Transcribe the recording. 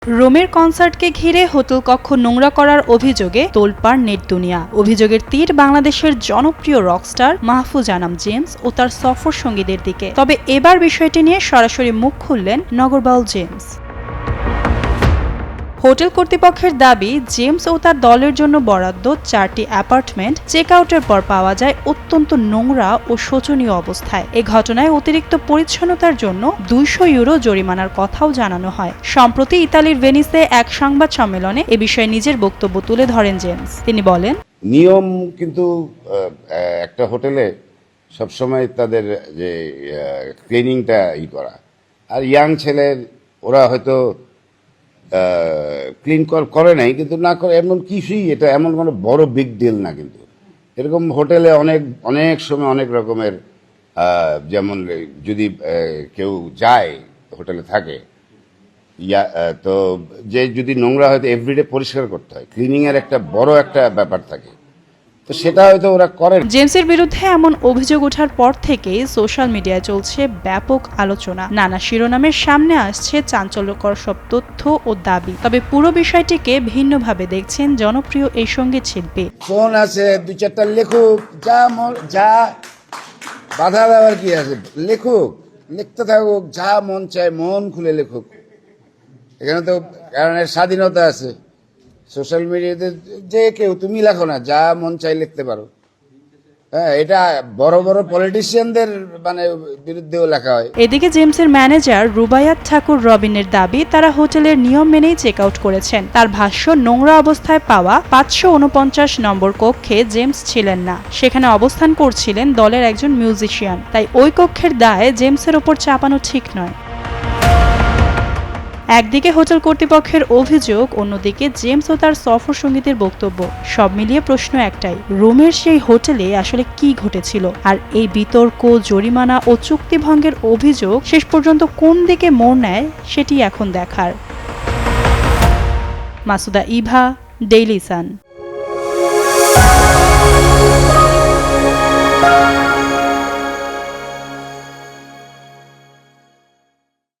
রোমের কনসার্টকে ঘিরে হোটেল কক্ষ নোংরা করার অভিযোগে তোলপাড় নেট দুনিয়া। অভিযোগের তীর বাংলাদেশের জনপ্রিয় রকস্টার মাহফুজ আনাম জেমস ও তার সফর সঙ্গীদের দিকে। তবে এবার বিষয়টি নিয়ে সরাসরি মুখ খুললেন নগরবাউল জেমস। হোটেল কর্তৃপক্ষের দাবি, জেমস ও তার দলের জন্য বরাদ্দ 4টি অ্যাপার্টমেন্ট চেক আউটের পর পাওয়া যায় অত্যন্ত নোংরা ও শোচনীয় অবস্থায়। এ ঘটনায় অতিরিক্ত পরিচ্ছন্নতার জন্য 200 ইউরো জরিমানার কথাও জানানো হয়। সম্প্রতি ইতালির ভেনিসে এক সংবাদ সম্মেলনে এ বিষয়ে নিজের বক্তব্য তুলে ধরেন জেমস। তিনি বলেন, নিয়ম কিন্তু একটা হোটেলে সবসময় তাদের যে ক্লিনিংটা করা, আর ইয়াং ছেলের ওরা হয়তো ক্লিন করে নাই, কিন্তু না করে এমন কিছুই, এটা এমন কোনো বড় বিগ ডিল না। কিন্তু এরকম হোটেলে অনেক সময় অনেক রকমের, যেমন যদি কেউ যায় হোটেলে থাকে, তো যে যদি নোংরা হয়তো এভরিডে পরিষ্কার করতে হয়, ক্লিনিং এর একটা বড় একটা ব্যাপার থাকে, তো সেটা হয়তো ওরা করে। জেমসের বিরুদ্ধে এমন অভিযোগ ওঠার পর থেকেই সোশ্যাল মিডিয়ায় চলছে ব্যাপক আলোচনা। নানা শিরোনামের সামনে আসছে চাঞ্চল্যকর সব তথ্য ও দাবি। তবে পুরো বিষয়টিকে ভিন্নভাবে দেখছেন জনপ্রিয় এই সঙ্গীত শিল্পী। ফোন আছে, 2-4টা লেখুক, যা বাধা দেওয়ার কি আছে, লেখুক, লিখতে থাকুক, যা মন চায় মন খুলে লেখুক। এখানে তো কারণ স্বাধীনতা আছে। সোশ্যাল মিডিয়াতে যে কেউ, তুমি লেখো না, যা মন চাই লিখতে পারো। হ্যাঁ, এটা বড় বড় পলিটিশিয়ানদের বিরুদ্ধেও লেখা হয়। এদিকে জেমসের ম্যানেজার রুবায়াত ঠাকুর রবিনের দাবি, তারা হোটেলের নিয়ম মেনেই চেক আউট করেছেন। তার ভাষ্য, নোংরা অবস্থায় পাওয়া 549 নম্বর কক্ষে জেমস ছিলেন না। সেখানে অবস্থান করছিলেন দলের একজন মিউজিশিয়ান। তাই ওই কক্ষের দায় জেমসের ওপর চাপানো ঠিক নয়। একদিকে হোটেল কর্তৃপক্ষের অভিযোগ, অন্যদিকে জেমস ও তার সফর সঙ্গীদের বক্তব্য। সব মিলিয়ে প্রশ্ন একটাই, রোমের সেই হোটেলে আসলে কি ঘটেছিল? আর এই বিতর্ক, জরিমানা ও চুক্তিভঙ্গের অভিযোগ শেষ পর্যন্ত কোন দিকে মোড় নেয়, সেটি এখন দেখার। Masuda Eva, Daily Sun.